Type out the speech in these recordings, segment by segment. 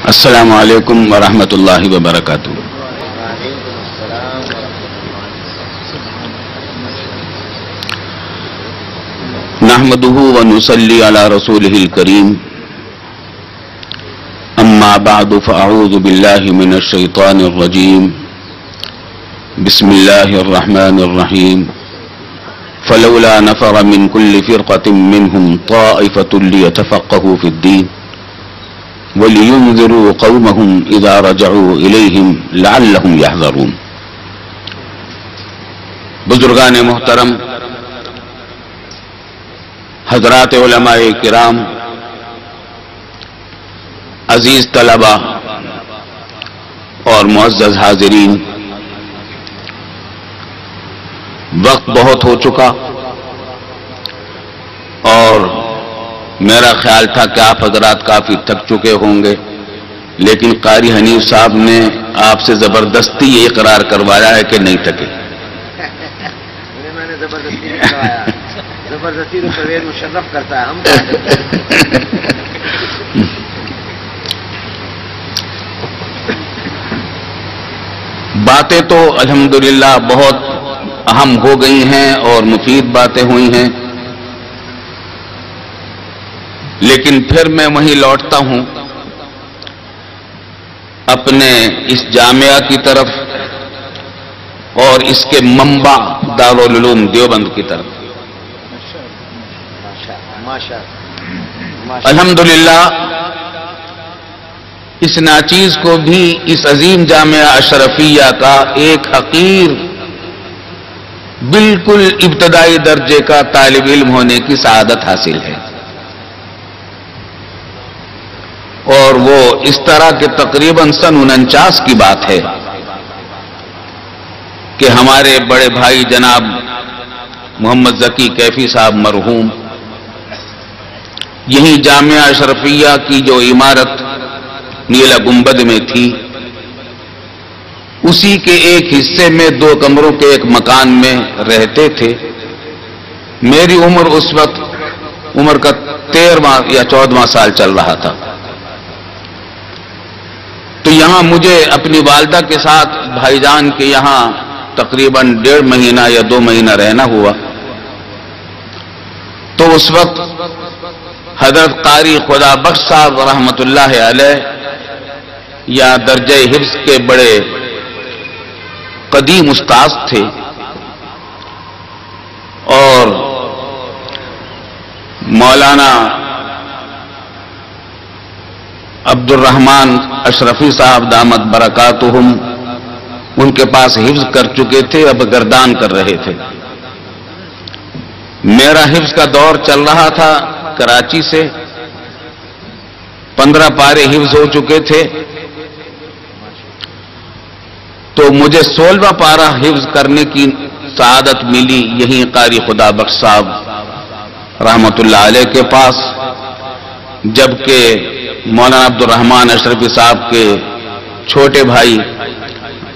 السلام علیکم ورحمۃ اللہ وبرکاتہ۔ نحمده ونصلي على رسوله الكريم، اما بعد فاعوذ بالله من الشيطان الرجيم، بسم الله الرحمن الرحيم، فلولا نفر من كل فرقة منهم طائفة ليتفقهوا في الدين وَلِيُنذِرُوا قَوْمَهُمْ إِذَا رَجَعُوا إِلَيْهِمْ لَعَلَّهُمْ يَحْذَرُونَ۔ بزرگان محترم، حضرات علماء کرام، عزیز طلباء اور معزز حاضرین، وقت بہت ہو چکا اور میرا خیال تھا کہ آپ حضرات کافی تھک چکے ہوں گے، لیکن قاری حنیف صاحب نے آپ سے زبردستی یہ اقرار کروایا ہے کہ نہیں تھکے۔ میں نے زبردستی نہیں کروایا، زبردستی تو پرویز مشرف کرتا ہے، ہم باتیں تو الحمدللہ بہت اہم ہو گئی ہیں اور مفید باتیں ہوئی ہیں، لیکن پھر میں وہیں لوٹتا ہوں اپنے اس جامعہ کی طرف اور اس کے منبع دارالعلوم دیوبند کی طرف۔ الحمدللہ اس ناچیز کو بھی اس عظیم جامعہ اشرفیہ کا ایک حقیر بالکل ابتدائی درجے کا طالب علم ہونے کی سعادت حاصل ہے، اور وہ اس طرح کے تقریباً سن 49 کی بات ہے کہ ہمارے بڑے بھائی جناب محمد ذکی کیفی صاحب مرحوم یہی جامعہ اشرفیہ کی جو عمارت نیلا گنبد میں تھی، اسی کے ایک حصے میں 2 کمروں کے ایک مکان میں رہتے تھے۔ میری عمر اس وقت کا 13واں یا 14واں سال چل رہا تھا، تو یہاں مجھے اپنی والدہ کے ساتھ بھائی جان کے یہاں تقریباً 1.5 مہینہ یا 2 مہینہ رہنا ہوا۔ تو اس وقت حضرت قاری خدا بخش صاحب رحمۃ اللہ علیہ یا درجہ حفظ کے بڑے قدیم استاذ تھے، اور مولانا عبد الرحمن اشرفی صاحب دامت برکاتہم ان کے پاس حفظ کر چکے تھے، اب گردان کر رہے تھے۔ میرا حفظ کا دور چل رہا تھا کراچی سے، 15 پارے حفظ ہو چکے تھے، تو مجھے 16واں پارہ حفظ کرنے کی سعادت ملی یہیں قاری خدا بخش صاحب رحمۃ اللہ علیہ کے پاس، جبکہ مولانا عبد الرحمن اشرفی صاحب کے چھوٹے بھائی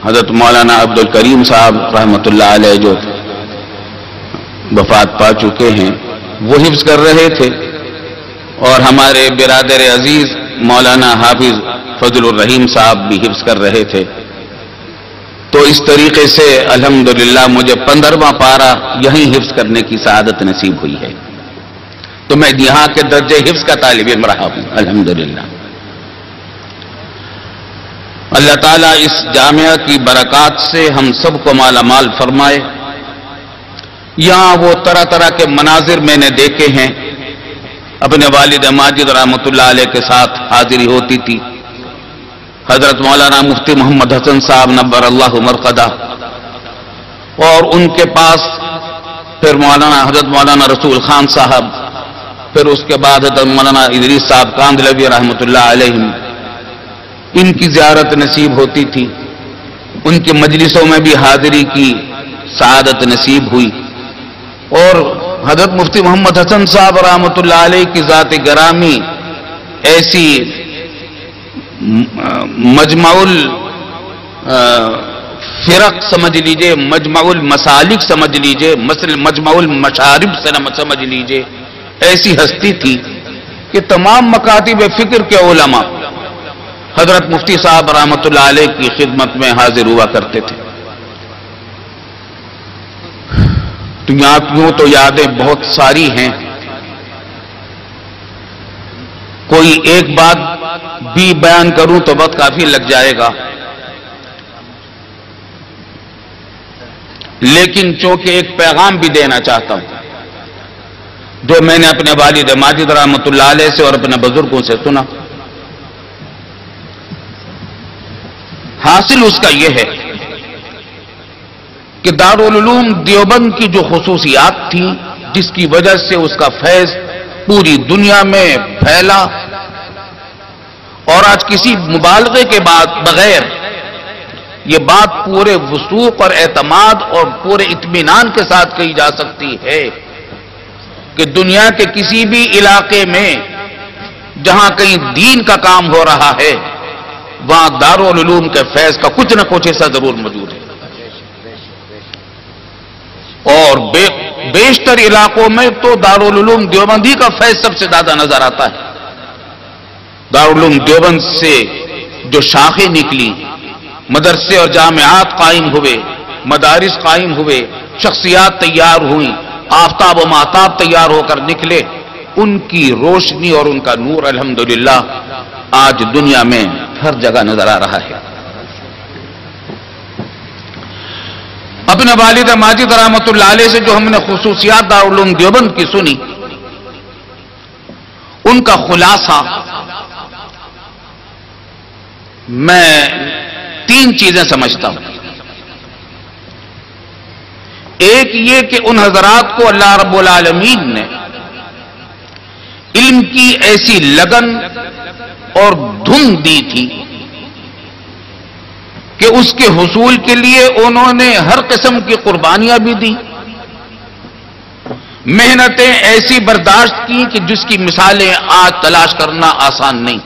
حضرت مولانا عبد الکریم صاحب رحمۃ اللہ علیہ جو وفات پا چکے ہیں وہ حفظ کر رہے تھے، اور ہمارے برادر عزیز مولانا حافظ فضل الرحیم صاحب بھی حفظ کر رہے تھے۔ تو اس طریقے سے الحمدللہ مجھے 15واں پارہ یہیں حفظ کرنے کی سعادت نصیب ہوئی ہے، تو میں یہاں کے درجے حفظ کا طالب علم رہا ہوں الحمدللہ۔ اللہ تعالیٰ اس جامعہ کی برکات سے ہم سب کو مالا مال فرمائے۔ یہاں وہ طرح طرح کے مناظر میں نے دیکھے ہیں، اپنے والد ماجد رحمۃ اللہ علیہ کے ساتھ حاضری ہوتی تھی، حضرت مولانا مفتی محمد حسن صاحب نبر اللہ مرقدہ، اور ان کے پاس پھر حضرت مولانا رسول خان صاحب، پھر اس کے بعد حضرت مولانا ادریس صاحب کاندھلوی رحمۃ اللہ علیہ، ان کی زیارت نصیب ہوتی تھی، ان کی مجلسوں میں بھی حاضری کی سعادت نصیب ہوئی، اور حضرت مفتی محمد حسن صاحب رحمۃ اللہ علیہ کی ذات گرامی ایسی مجمع الفرق سمجھ لیجئے، مجمع المسالک سمجھ لیجئے، مجمع المشارب سمجھ لیجئے، ایسی ہستی تھی کہ تمام مکاتب فکر کے علماء حضرت مفتی صاحب رحمۃ اللہ علیہ کی خدمت میں حاضر ہوا کرتے تھے. تو یہاں یوں تو یادیں بہت ساری ہیں، کوئی ایک بات بھی بیان کروں تو وقت کافی لگ جائے گا، لیکن چونکہ ایک پیغام بھی دینا چاہتا ہوں جو میں نے اپنے والد ماجد رحمۃ اللہ علیہ سے اور اپنے بزرگوں سے سنا. حاصل اس کا یہ ہے کہ دارالعلوم دیوبند کی جو خصوصیات تھیں جس کی وجہ سے اس کا فیض پوری دنیا میں پھیلا، اور آج کسی مبالغے کے بغیر یہ بات پورے وثوق اور اعتماد اور پورے اطمینان کے ساتھ کہی جا سکتی ہے کہ دنیا کے کسی بھی علاقے میں جہاں کہیں دین کا کام ہو رہا ہے وہاں دارالعلوم کے فیض کا کچھ نہ کچھ حصہ ضرور موجود ہے. اور بیشتر علاقوں میں تو دارالعلوم دیوبندی کا فیض سب سے زیادہ نظر آتا ہے. دارالعلوم دیوبند سے جو شاخیں نکلی، مدرسے اور جامعات قائم ہوئے، مدارس قائم ہوئے، شخصیات تیار ہوئیں، آفتاب و ماہتاب تیار ہو کر نکلے، ان کی روشنی اور ان کا نور الحمدللہ آج دنیا میں ہر جگہ نظر آ رہا ہے. اپنے والد ماجد رحمۃ اللہ علیہ سے جو ہم نے خصوصیات دارالعلوم دیوبند کی سنی، ان کا خلاصہ میں 3 چیزیں سمجھتا ہوں. ایک یہ کہ ان حضرات کو اللہ رب العالمین نے علم کی ایسی لگن اور دھن دی تھی کہ اس کے حصول کے لیے انہوں نے ہر قسم کی قربانیاں بھی دی، محنتیں ایسی برداشت کی کہ جس کی مثالیں آج تلاش کرنا آسان نہیں،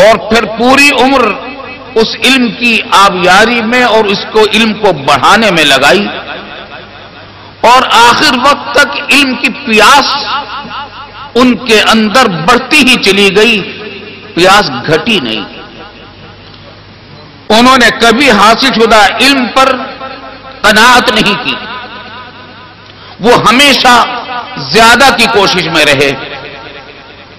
اور پھر پوری عمر اس علم کی آبیاری میں اور اس کو علم کو بڑھانے میں لگائی، اور آخر وقت تک علم کی پیاس ان کے اندر بڑھتی ہی چلی گئی، پیاس گھٹی نہیں. انہوں نے کبھی حاصل شدہ علم پر قناعت نہیں کی، وہ ہمیشہ زیادہ کی کوشش میں رہے.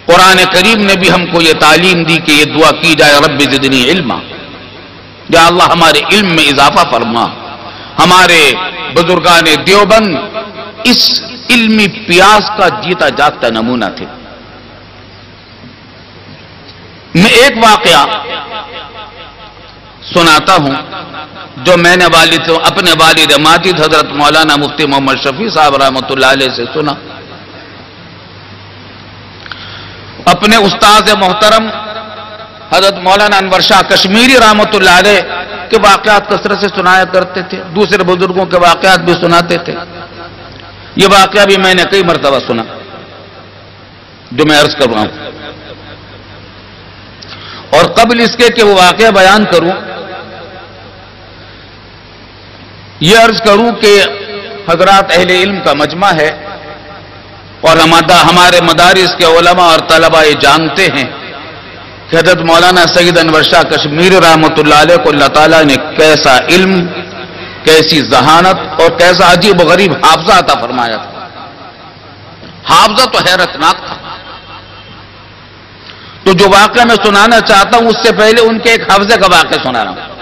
قرآن کریم نے بھی ہم کو یہ تعلیم دی کہ یہ دعا کی جائے، رب زدنی علما، یا اللہ ہمارے علم میں اضافہ فرما. ہمارے بزرگان دیوبند اس علمی پیاس کا جیتا جاگتا نمونہ تھے. میں ایک واقعہ سناتا ہوں جو میں نے اپنے والد ماجد حضرت مولانا مفتی محمد شفیع صاحب رحمۃ اللہ علیہ سے سنا. اپنے استاد محترم حضرت مولانا انور شاہ کشمیری رحمۃ اللہ علیہ کے واقعات کثرت سے سنایا کرتے تھے، دوسرے بزرگوں کے واقعات بھی سناتے تھے. یہ واقعہ بھی میں نے کئی مرتبہ سنا جو میں عرض کر رہا ہوں. اور قبل اس کے کہ وہ واقعہ بیان کروں، یہ عرض کروں کہ حضرات اہل علم کا مجمع ہے اور ہمارے مدارس کے علماء اور طلباء یہ جانتے ہیں کہ حضرت مولانا سید انور شاہ کشمیری رحمۃ اللہ علیہ کو اللہ تعالیٰ نے کیسا علم، کیسی ذہانت اور کیسا عجیب و غریب حافظہ عطا فرمایا تھا. حافظہ تو حیرت ناک تھا. تو جو واقعہ میں سنانا چاہتا ہوں اس سے پہلے ان کے ایک حافظے کا واقعہ سنا رہا ہوں.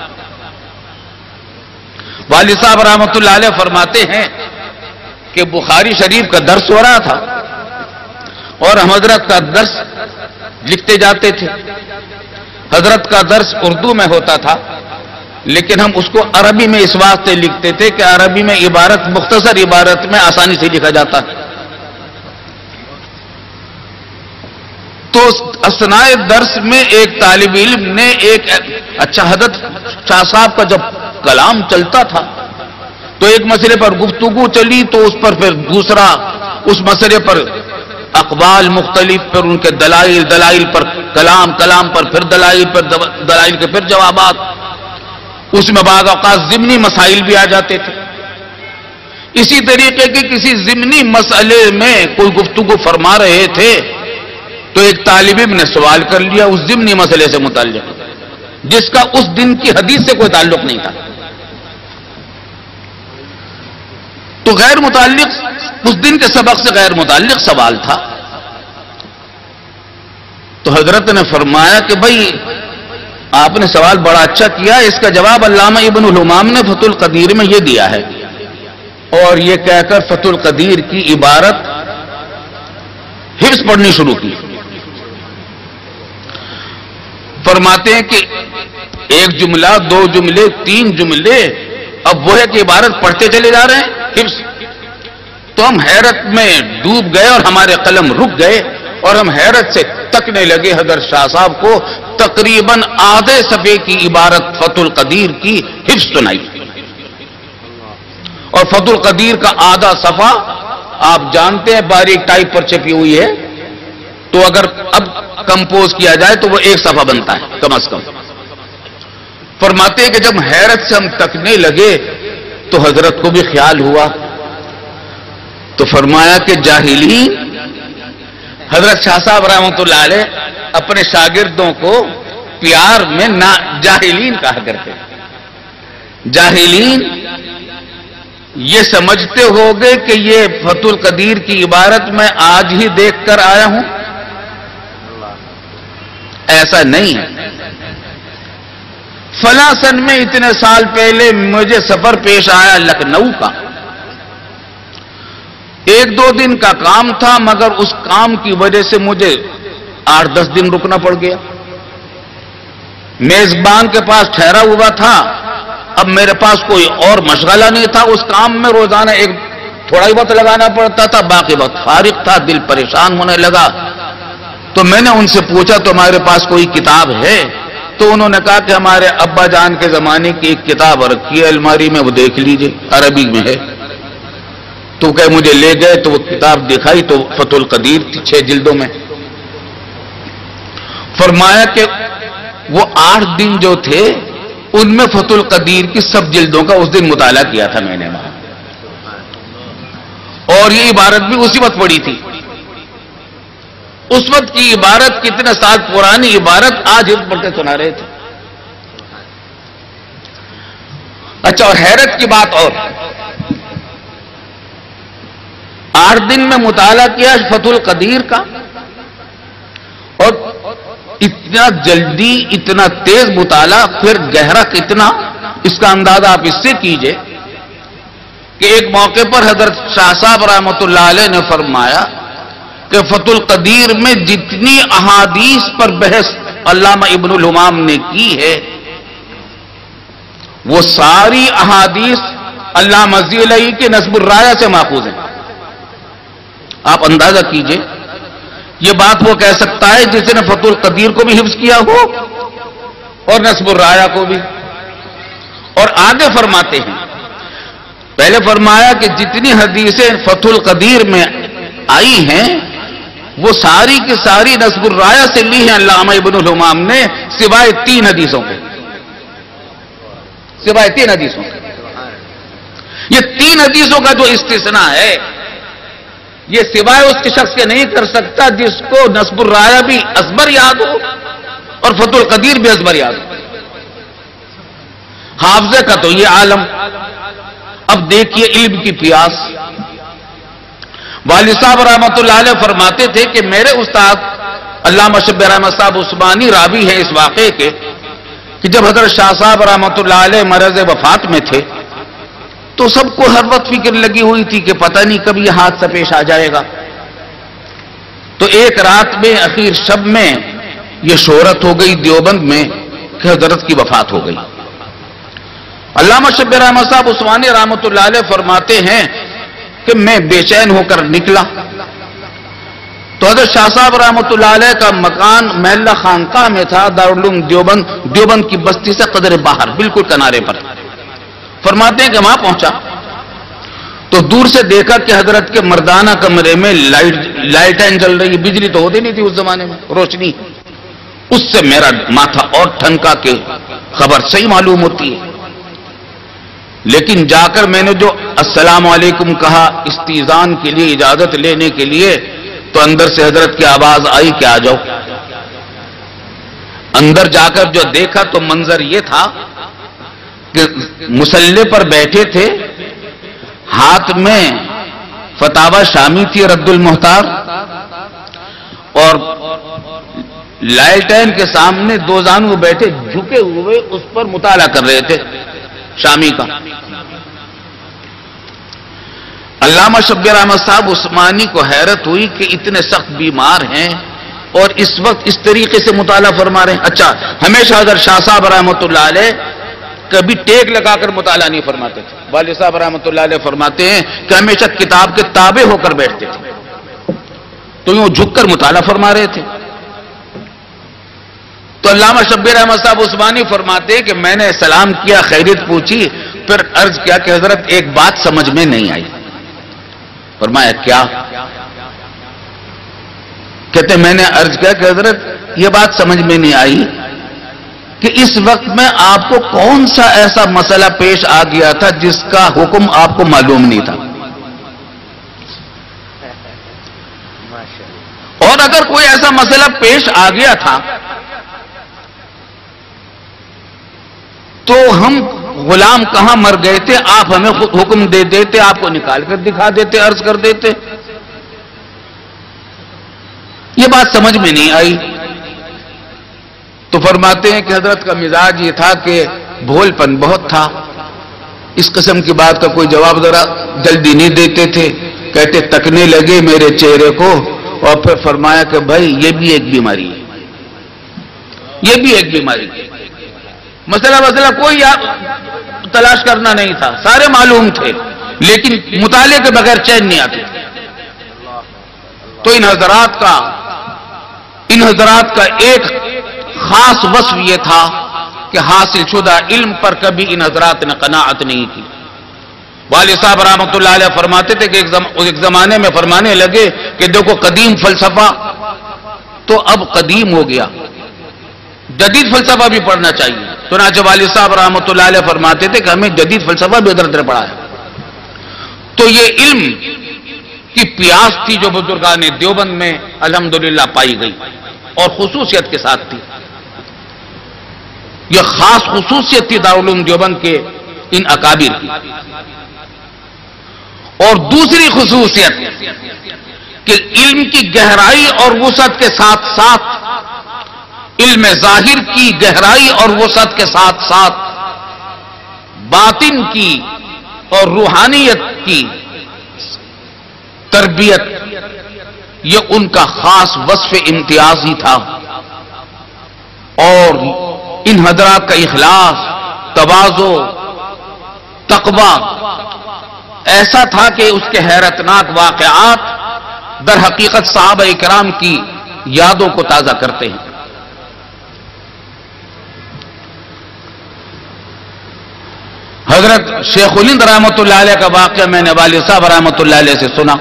والد صاحب رحمۃ اللہ علیہ فرماتے ہیں کہ بخاری شریف کا درس ہو رہا تھا اور ہم حضرت کا درس لکھتے جاتے تھے. حضرت کا درس اردو میں ہوتا تھا لیکن ہم اس کو عربی میں اس واسطے لکھتے تھے کہ عربی میں عبارت مختصر عبارت میں آسانی سے لکھا جاتا ہے. تو اثناء درس میں ایک طالب علم نے ایک اچھا حضرت شاہ صاحب کا جب کلام چلتا تھا تو ایک مسئلے پر گفتگو چلی تو اس پر پھر دوسرا اس مسئلے پر اقوال مختلف، پھر ان کے دلائل پر کلام پر پھر دلائل کے پھر جوابات. اس میں بعض اوقات ضمنی مسائل بھی آ جاتے تھے. اسی طریقے کے کسی ضمنی مسئلے میں کوئی گفتگو فرما رہے تھے تو ایک طالب علم نے سوال کر لیا اس ضمنی مسئلے سے متعلق، جس کا اس دن کی حدیث سے کوئی تعلق نہیں تھا، تو غیر متعلق، اس دن کے سبق سے غیر متعلق سوال تھا. تو حضرت نے فرمایا کہ بھائی آپ نے سوال بڑا اچھا کیا، اس کا جواب علامہ ابن الہمام نے فتح القدیر میں یہ دیا ہے، اور یہ کہہ کر فتح القدیر کی عبارت حفظ پڑھنی شروع کی. فرماتے ہیں کہ ایک جملہ، دو جملے، تین جملے، اب وہ ہے کہ عبارت پڑھتے چلے جا رہے ہیں حفظ. تو ہم حیرت میں ڈوب گئے اور ہمارے قلم رک گئے اور ہم حیرت سے تکنے لگے حضرت شاہ صاحب کو تقریباً آدھے صفحے کی عبارت فتح القدیر کی حفظ سنائی. اور فتح القدیر کا آدھا صفحہ آپ جانتے ہیں باریک ٹائپ پر چھپی ہوئی ہے، تو اگر اب کمپوز کیا جائے تو وہ ایک صفحہ بنتا ہے کم از کم. فرماتے ہیں کہ جب حیرت سے ہم تکنے لگے تو حضرت کو بھی خیال ہوا، تو فرمایا کہ جاہلین، حضرت شاہ صاحب رحمۃ اللہ علیہ اپنے شاگردوں کو پیار میں جاہلین کہا کرتے. جاہلین یہ سمجھتے ہوگے کہ یہ فتح القدیر کی عبارت میں آج ہی دیکھ کر آیا ہوں، ایسا نہیں ہے. فلاں سن میں اتنے سال پہلے مجھے سفر پیش آیا لکھنؤ کا، 1-2 دن کا کام تھا، مگر اس کام کی وجہ سے مجھے 8-10 دن رکنا پڑ گیا. میزبان کے پاس ٹھہرا ہوا تھا، اب میرے پاس کوئی اور مشغلہ نہیں تھا، اس کام میں روزانہ ایک تھوڑا ہی وقت لگانا پڑتا تھا، باقی وقت فارغ تھا. دل پریشان ہونے لگا تو میں نے ان سے پوچھا تمہارے پاس کوئی کتاب ہے؟ تو انہوں نے کہا کہ ہمارے ابا جان کے زمانے کی ایک کتاب رکھی ہے الماری میں، وہ دیکھ لیجئے، عربی میں ہے. تو کہ مجھے لے گئے تو وہ کتاب دکھائی تو فتح القدیر تھی 6 جلدوں میں. فرمایا کہ وہ 8 دن جو تھے ان میں فتح القدیر کی سب جلدوں کا اس دن مطالعہ کیا تھا میں نے وہاں، اور یہ عبارت بھی اسی وقت پڑھی تھی. اس وقت کی عبارت، کتنے سال پرانی عبارت آج حفظ پڑھ کے سنا رہے تھے. اچھا، اور حیرت کی بات، اور 8 دن میں مطالعہ کیا فتح القدیر کا، اور اتنا جلدی، اتنا تیز مطالعہ، پھر گہرا کتنا، اس کا اندازہ آپ اس سے کیجئے کہ ایک موقع پر حضرت شاہ صاحب رحمۃ اللہ علیہ نے فرمایا کہ فتح القدیر میں جتنی احادیث پر بحث علامہ ابن الہمام نے کی ہے، وہ ساری احادیث علامہ ذیلی کے نصب الرایہ سے ماخوذ ہیں. آپ اندازہ کیجئے، یہ بات وہ کہہ سکتا ہے جس نے فتح القدیر کو بھی حفظ کیا ہو اور نصب الرایہ کو بھی. اور آگے فرماتے ہیں، پہلے فرمایا کہ جتنی حدیثیں فتح القدیر میں آئی ہیں وہ ساری کی ساری نصب الرایہ سے لی ہیں علامہ ابن الہمام نے، سوائے 3 حدیثوں کے. سوائے 3 حدیثوں کے. یہ 3 حدیثوں کا جو استثناء ہے، یہ سوائے اس کے شخص کے نہیں کر سکتا جس کو نصب الرایہ بھی ازبر یاد ہو اور فتح القدیر بھی ازبر یاد ہو. حافظے کا تو یہ عالم. اب دیکھیے علم کی پیاس. والد صاحب رحمۃ اللہ علیہ فرماتے تھے کہ میرے استاد علامہ شبیر احمد صاحب عثمانی راوی ہیں اس واقعے کے کہ جب حضرت شاہ صاحب رحمۃ اللہ علیہ مرض وفات میں تھے تو سب کو ہر وقت فکر لگی ہوئی تھی کہ پتہ نہیں کب یہ حادثہ پیش آ جائے گا. تو ایک رات میں اخیر شب میں یہ شہرت ہو گئی دیوبند میں کہ حضرت کی وفات ہو گئی. علامہ شبیر احمد صاحب عثمانی رحمۃ اللہ علیہ فرماتے ہیں کہ میں بے چین ہو کر نکلا تو حضرت شاہ صاحب رحمۃ اللہ علیہ کا مکان محلہ خانقاہ میں تھا، دارالعلوم دیوبند کی بستی سے قدر باہر، بالکل کنارے پر. فرماتے ہیں کہ وہاں پہنچا تو دور سے دیکھا کہ حضرت کے مردانہ کمرے میں لائٹیں جل رہی، بجلی تو ہوتی نہیں تھی اس زمانے میں، روشنی. اس سے میرا ماتھا اور ٹھنکا کہ خبر صحیح معلوم ہوتی ہے. لیکن جا کر میں نے جو السلام علیکم کہا استئذان کے لیے، اجازت لینے کے لیے، تو اندر سے حضرت کی آواز آئی کہ آ جاؤ. اندر جا کر جو دیکھا تو منظر یہ تھا کہ مصلی پر بیٹھے تھے، ہاتھ میں فتاوی شامی تھی رد المحتار، اور لالٹین کے سامنے دو زانو بیٹھے جھکے ہوئے اس پر مطالعہ کر رہے تھے شامی کا. علامہ شبیر احمد صاحب عثمانی کو حیرت ہوئی کہ اتنے سخت بیمار ہیں اور اس وقت اس طریقے سے مطالعہ فرما رہے ہیں. اچھا، ہمیشہ حضرت شاہ صاحب رحمۃ اللہ علیہ کبھی ٹیک لگا کر مطالعہ نہیں فرماتے تھے. والد صاحب رحمۃ اللہ علیہ فرماتے ہیں کہ ہمیشہ کتاب کے تابع ہو کر بیٹھتے تھے، تو یوں جھک کر مطالعہ فرما رہے تھے. تو علامہ شبیر احمد صاحب عثمانی فرماتے ہیں کہ میں نے سلام کیا، خیریت پوچھی، پھر عرض کیا کہ حضرت ایک بات سمجھ میں نہیں آئی. فرمایا کیا؟ کہتے میں نے عرض کیا کہ حضرت یہ بات سمجھ میں نہیں آئی کہ اس وقت میں آپ کو کون سا ایسا مسئلہ پیش آ گیا تھا جس کا حکم آپ کو معلوم نہیں تھا، اور اگر کوئی ایسا مسئلہ پیش آ گیا تھا تو ہم غلام کہاں مر گئے تھے، آپ ہمیں حکم دے دیتے، آپ کو نکال کر دکھا دیتے، عرض کر دیتے. یہ بات سمجھ میں نہیں آئی. تو فرماتے ہیں کہ حضرت کا مزاج یہ تھا کہ بھول پن بہت تھا، اس قسم کی بات کا کوئی جواب ذرا جلدی نہیں دیتے تھے. کہتے تکنے لگے میرے چہرے کو اور پھر فرمایا کہ بھائی یہ بھی ایک بیماری ہے، یہ بھی ایک بیماری ہے. مسئلہ کوئی تلاش کرنا نہیں تھا، سارے معلوم تھے، لیکن مطالعے کے بغیر چین نہیں آتی. تو ان حضرات کا ایک خاص وصف یہ تھا کہ حاصل شدہ علم پر کبھی ان حضرات نے قناعت نہیں کی. والد صاحب رحمۃ اللہ علیہ فرماتے تھے کہ ایک زمانے میں فرمانے لگے کہ دیکھو قدیم فلسفہ تو اب قدیم ہو گیا، جدید فلسفہ بھی پڑھنا چاہیے. چنانچہ والد صاحب رحمۃ اللہ علیہ فرماتے تھے کہ ہمیں جدید فلسفہ بھی حضرت نے پڑھا ہے. تو یہ علم کی پیاس تھی جو بزرگان دیوبند میں الحمدللہ پائی گئی، اور خصوصیت کے ساتھ تھی. یہ خاص خصوصیت تھی دارالعلوم دیوبند کے ان اکابر کی. اور دوسری خصوصیت کہ علم کی گہرائی اور وسعت کے ساتھ ساتھ، علم ظاہر کی گہرائی اور وسعت کے ساتھ ساتھ باطن کی اور روحانیت کی تربیت، یہ ان کا خاص وصف امتیازی تھا. اور ان حضرات کا اخلاص، تواضع، تقوی ایسا تھا کہ اس کے حیرتناک واقعات در حقیقت صحابہ کرام کی یادوں کو تازہ کرتے ہیں. حضرت شیخ الہند رحمۃ اللہ علیہ کا واقعہ میں نے والد صاحب رحمۃ اللہ علیہ سے سنا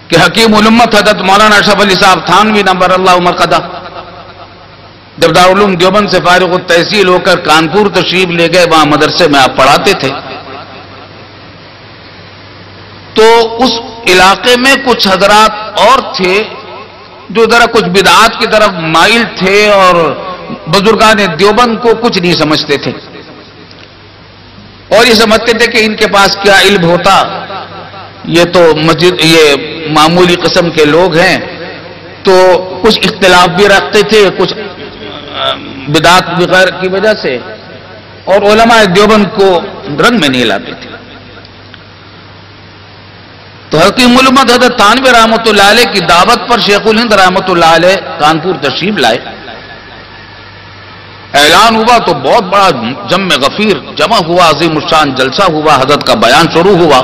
کہ حکیم الامت حضرت مولانا اشرف علی صاحب تھانوی نمبر اللہ مرقدہ جب دارالعلوم دیوبند سے فارغ التحصیل ہو کر کانپور تشریف لے گئے، وہاں مدرسے میں آپ پڑھاتے تھے. تو اس علاقے میں کچھ حضرات اور تھے جو ذرا کچھ بدعات کی طرف مائل تھے اور بزرگان دیوبند کو کچھ نہیں سمجھتے تھے، اور یہ سمجھتے تھے کہ ان کے پاس کیا علم ہوتا، یہ تو مسجد یہ معمولی قسم کے لوگ ہیں. تو کچھ اختلاف بھی رکھتے تھے، کچھ بدعات بغیر کی وجہ سے، اور علماء دیوبند کو رنگ میں نہیں لاتے تھے. تو حکیم الامت حضرت تھانوی رحمۃ اللہ علیہ کی دعوت پر شیخ الہند رحمۃ اللہ علیہ کانپور تشریف لائے. اعلان ہوا تو بہت بڑا جمع غفیر جمع ہوا، عظیم الشان جلسہ ہوا، حضرت کا بیان شروع ہوا.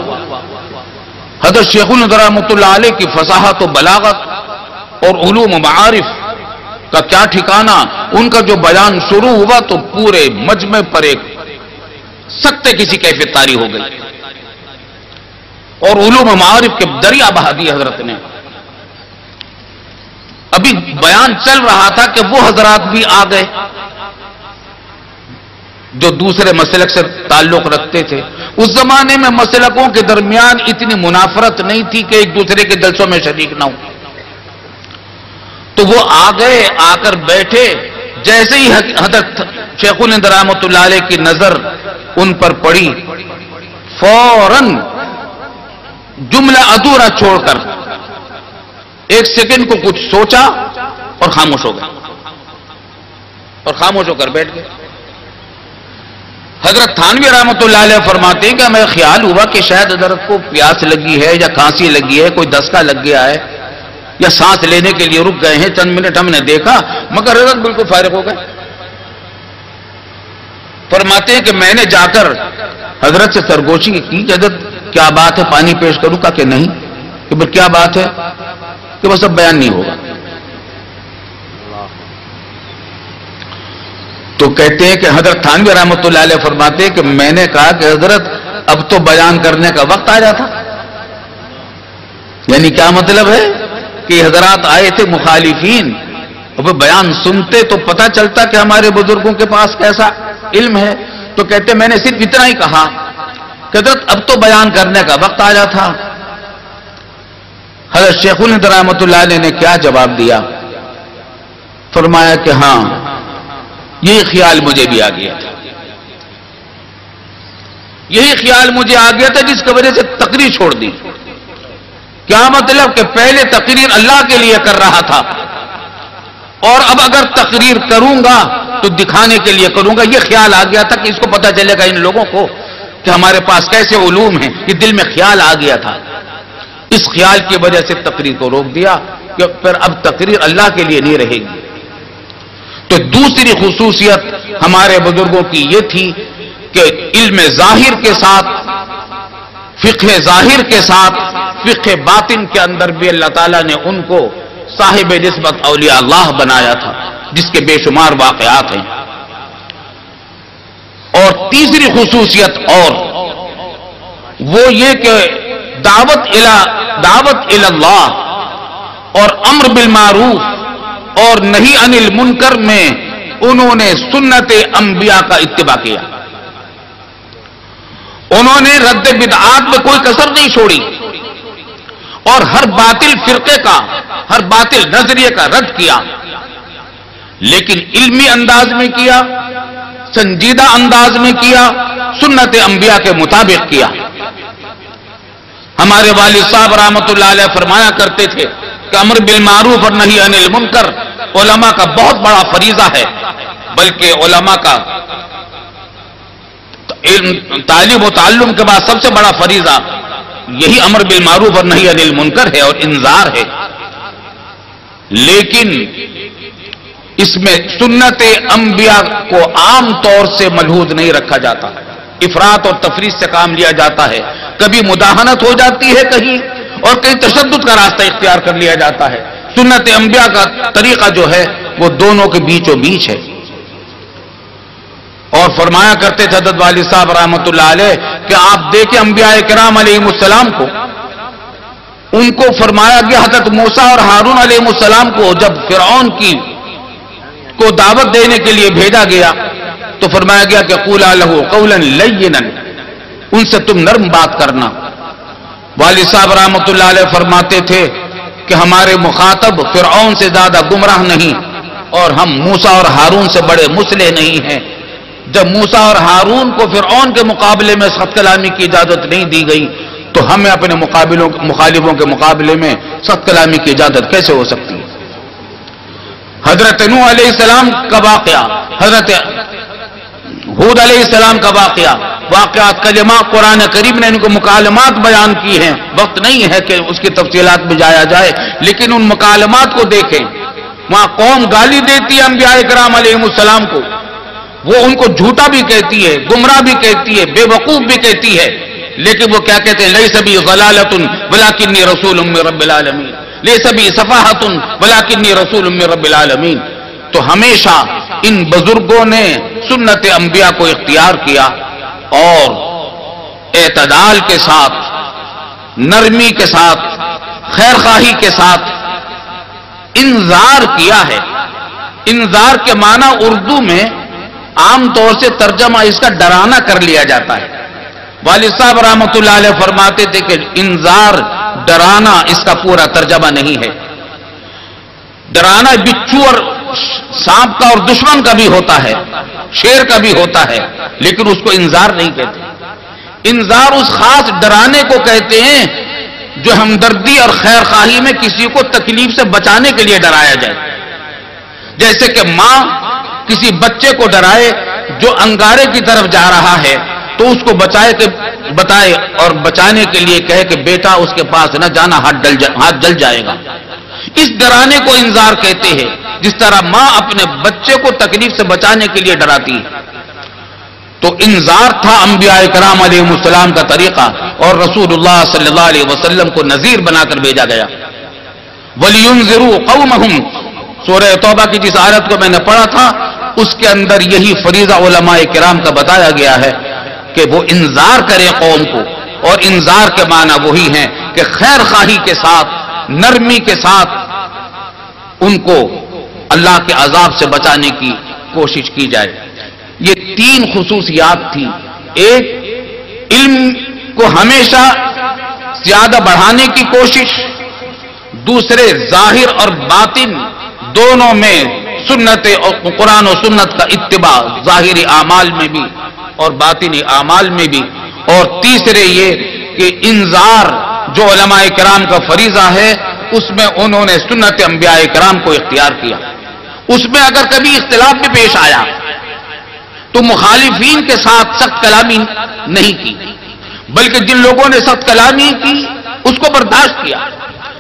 حضرت شیخ الہند رحمۃ اللہ علیہ کی فصاحت و بلاغت اور علوم و معارف کا کیا ٹھکانہ. ان کا جو بیان شروع ہوا تو پورے مجمع پر ایک سکتے کسی کیفیت طاری ہو گئی، اور علوم و معارف کے دریا بہا دی حضرت نے. ابھی بیان چل رہا تھا کہ وہ حضرات بھی آ گئے جو دوسرے مسلک سے تعلق رکھتے تھے. اس زمانے میں مسلکوں کے درمیان اتنی منافرت نہیں تھی کہ ایک دوسرے کے جلسوں میں شریک نہ ہو. تو وہ آ گئے, آ کر بیٹھے. جیسے ہی حضرت شیخ الہند رحمۃ اللہ علیہ کی نظر ان پر پڑی, فوراً جملہ ادھورا چھوڑ کر ایک سیکنڈ کو کچھ سوچا اور خاموش ہو گئے, اور خاموش ہو کر بیٹھ گئے. حضرت تھانوی رحمۃ اللہ علیہ فرماتے ہیں کہ ہمیں خیال ہوا کہ شاید حضرت کو پیاس لگی ہے یا کھانسی لگی ہے, کوئی دستہ لگ گیا ہے, یا سانس لینے کے لیے رک گئے ہیں. چند منٹ ہم نے دیکھا مگر حضرت بالکل فارغ ہو گئے. فرماتے ہیں کہ میں نے جا کر حضرت سے سرگوشی کی کہ حضرت کیا بات ہے, پانی پیش کروں کا کہ نہیں, کہ بھئی کیا بات ہے, کہ وہ سب بیان نہیں ہوگا. تو کہتے ہیں کہ حضرت تھانوی رحمۃ اللہ علیہ فرماتے ہیں کہ میں نے کہا کہ حضرت اب تو بیان کرنے کا وقت آ جاتا. یعنی کیا مطلب ہے کہ حضرات آئے تھے مخالفین, وہ بیان سنتے تو پتہ چلتا کہ ہمارے بزرگوں کے پاس کیسا علم ہے. تو کہتے میں نے صرف اتنا ہی کہا کہ حضرت اب تو بیان کرنے کا وقت آ جاتا. حضرت شیخ الہند رحمۃ اللہ علیہ نے کیا جواب دیا؟ فرمایا کہ ہاں یہی خیال مجھے بھی آ گیا تھا, یہی خیال مجھے آ گیا تھا جس کی وجہ سے تقریر چھوڑ دی. کیا مطلب کہ پہلے تقریر اللہ کے لیے کر رہا تھا اور اب اگر تقریر کروں گا تو دکھانے کے لیے کروں گا. یہ خیال آ گیا تھا کہ اس کو پتہ چلے گا ان لوگوں کو کہ ہمارے پاس کیسے علوم ہیں. یہ دل میں خیال آ گیا تھا, اس خیال کی وجہ سے تقریر کو روک دیا کہ پھر اب تقریر اللہ کے لیے نہیں رہے گی. تو دوسری خصوصیت ہمارے بزرگوں کی یہ تھی کہ علم ظاہر کے ساتھ, فقہ ظاہر کے ساتھ, فقہ باطن کے اندر بھی اللہ تعالیٰ نے ان کو صاحب نسبت اولیاء اللہ بنایا تھا, جس کے بے شمار واقعات ہیں. اور تیسری خصوصیت اور وہ یہ کہ دعوت الی اللہ اور امر بالمعروف اور نہی عن المنکر میں انہوں نے سنت انبیاء کا اتباع کیا. انہوں نے رد بدعات میں کوئی کسر نہیں چھوڑی اور ہر باطل فرقے کا, ہر باطل نظریے کا رد کیا, لیکن علمی انداز میں کیا, سنجیدہ انداز میں کیا, سنت انبیاء کے مطابق کیا. ہمارے والد صاحب رحمۃ اللہ علیہ فرمایا کرتے تھے کہ امر بالمعروف اور نہی عن المنکر علماء کا بہت بڑا فریضہ ہے, بلکہ علماء کا تعلیم و تعلم کے بعد سب سے بڑا فریضہ یہی امر بالمعروف اور نہی عن المنکر ہے اور انذار ہے. لیکن اس میں سنت انبیاء کو عام طور سے ملحوظ نہیں رکھا جاتا, افراط اور تفریط سے کام لیا جاتا ہے. کبھی مداہنت ہو جاتی ہے کہیں, اور کہیں تشدد کا راستہ اختیار کر لیا جاتا ہے. سنت انبیاء کا طریقہ جو ہے وہ دونوں کے بیچوں بیچ ہے. اور فرمایا کرتے تھے حضرت والد صاحب رحمۃ اللہ علیہ کہ آپ دیکھیں انبیاء کرام علیہ السلام کو, ان کو فرمایا گیا حضرت موسیٰ اور ہارون علیہ السلام کو جب فرعون کو دعوت دینے کے لیے بھیجا گیا تو فرمایا گیا کہ قولا لہ قولا لینا, ان سے تم نرم بات کرنا. والد صاحب رحمۃ اللہ علیہ فرماتے تھے کہ ہمارے مخاطب فرعون سے زیادہ گمراہ نہیں اور ہم موسیٰ اور ہارون سے بڑے مسلح نہیں ہیں. جب موسیٰ اور ہارون کو فرعون کے مقابلے میں سخت کلامی کی اجازت نہیں دی گئی تو ہمیں اپنے مخالفوں کے مقابلے میں سخت کلامی کی اجازت کیسے ہو سکتی ہے؟ حضرت نوح علیہ السلام کا واقعہ, حضرت ہود علیہ السلام کا واقعات کلمات قرآن کریم نے ان کو مکالمات بیان کی ہیں. وقت نہیں ہے کہ اس کی تفصیلات میں جایا جائے, لیکن ان مکالمات کو دیکھیں. وہاں قوم گالی دیتی ہے انبیاء کرام علیہ السلام کو, وہ ان کو جھوٹا بھی کہتی ہے, گمراہ بھی کہتی ہے, بے وقوف بھی کہتی ہے, لیکن وہ کیا کہتے ہیں؟ لیس بی ضلالۃ ولکنی رسول من رب العالمین, لیس بی صفاحۃ ولکنی رسول من رب العالمین. تو ہمیشہ ان بزرگوں نے سنت انبیاء کو اختیار کیا اور اعتدال کے ساتھ, نرمی کے ساتھ, خیر خواہی کے ساتھ انذار کیا ہے. انذار کے معنی اردو میں عام طور سے ترجمہ اس کا ڈرانا کر لیا جاتا ہے. والد صاحب رحمۃ اللہ علیہ فرماتے تھے کہ انذار ڈرانا اس کا پورا ترجمہ نہیں ہے. ڈرانا بچھو اور سانپ کا اور دشمن کا بھی ہوتا ہے، شیر کا بھی ہوتا ہے، لیکن اس کو انذار نہیں کہتے. انذار اس خاص ڈرانے کو کہتے ہیں جو ہمدردی اور خیر خواہی میں کسی کو تکلیف سے بچانے کے لیے ڈرایا جائے. جیسے کہ ماں کسی بچے کو ڈرائے جو انگارے کی طرف جا رہا ہے تو اس کو بتائے اور بچانے کے لیے کہے کہ بیٹا اس کے پاس نہ جانا، ہاتھ جل جائے گا. اس ڈرانے کو انذار کہتے ہیں، جس طرح ماں اپنے بچے کو تکلیف سے بچانے کے لیے ڈراتی ہے. تو انذار تھا انبیاء کرام علیہ السلام کا طریقہ، اور رسول اللہ صلی اللہ علیہ وسلم کو نذیر بنا کر بھیجا گیا. وَلِيُنذِرُوا قَوْمَهُمْ، سورہ توبہ کی جس آیت کو میں نے پڑھا تھا اس کے اندر یہی فریضہ علماء کرام کا بتایا گیا ہے کہ وہ انذار کرے قوم کو. اور انذار کے معنی وہی ہیں کہ خیر خواہی کے ساتھ، نرمی کے ساتھ ان کو اللہ کے عذاب سے بچانے کی کوشش کی جائے. یہ تین خصوصیات تھی. ایک، علم کو ہمیشہ زیادہ بڑھانے کی کوشش. دوسرے، ظاہر اور باطن دونوں میں سنت اور قرآن و سنت کا اتباع، ظاہری اعمال میں بھی اور باطنی اعمال میں بھی. اور تیسرے یہ کہ انذار جو علماء کرام کا فریضہ ہے اس میں انہوں نے سنت انبیاء کرام کو اختیار کیا. اس میں اگر کبھی اختلاف بھی پیش آیا تو مخالفین کے ساتھ سخت کلامی نہیں کی، بلکہ جن لوگوں نے سخت کلامی کی اس کو برداشت کیا.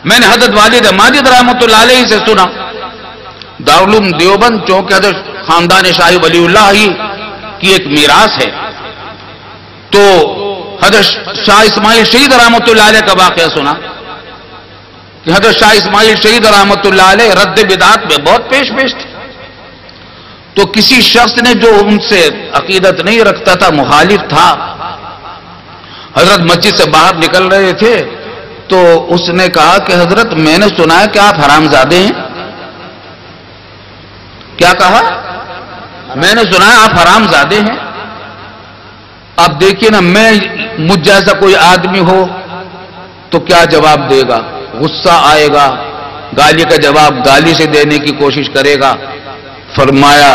میں نے حضرت والد ماجد رحمۃ اللہ علیہ سے سنا، دارالعلوم دیوبند چونکہ حضرت خاندان شاہی ولی اللہ ہی کی ایک میراث ہے، تو حضرت شاہ اسماعیل شہید رحمۃ اللہ علیہ کا واقعہ سنا کہ حضرت شاہ اسماعیل شہید رحمۃ اللہ علیہ رد بدعات میں بہت پیش تھے. تو کسی شخص نے جو ان سے عقیدت نہیں رکھتا تھا، مخالف تھا، حضرت مسجد سے باہر نکل رہے تھے تو اس نے کہا کہ حضرت میں نے سنا ہے کہ آپ حرامزادے ہیں. کیا کہا؟ میں نے سنا ہے آپ حرامزادے ہیں. اب دیکھیے نا، مجھ جیسا کوئی آدمی ہو تو کیا جواب دے گا؟ غصہ آئے گا، گالی کا جواب گالی سے دینے کی کوشش کرے گا. فرمایا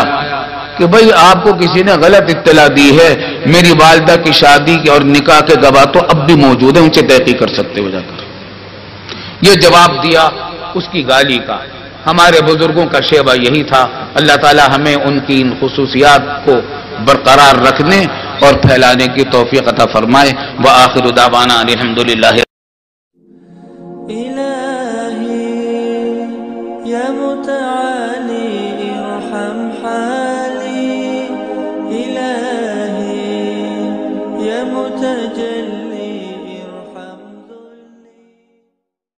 کہ بھئی آپ کو کسی نے غلط اطلاع دی ہے، میری والدہ کی شادی کی اور نکاح کے گواہ تو اب بھی موجود ہیں، ان سے تحقیق کر سکتے ہو جا کر. یہ جواب دیا اس کی گالی کا. ہمارے بزرگوں کا شیوہ یہی تھا. اللہ تعالی ہمیں ان کی ان خصوصیات کو برقرار رکھنے اور پھیلانے کی توفیق عطا فرمائے. وآخر دعوانا الحمدللہ. إلهي يا متعالي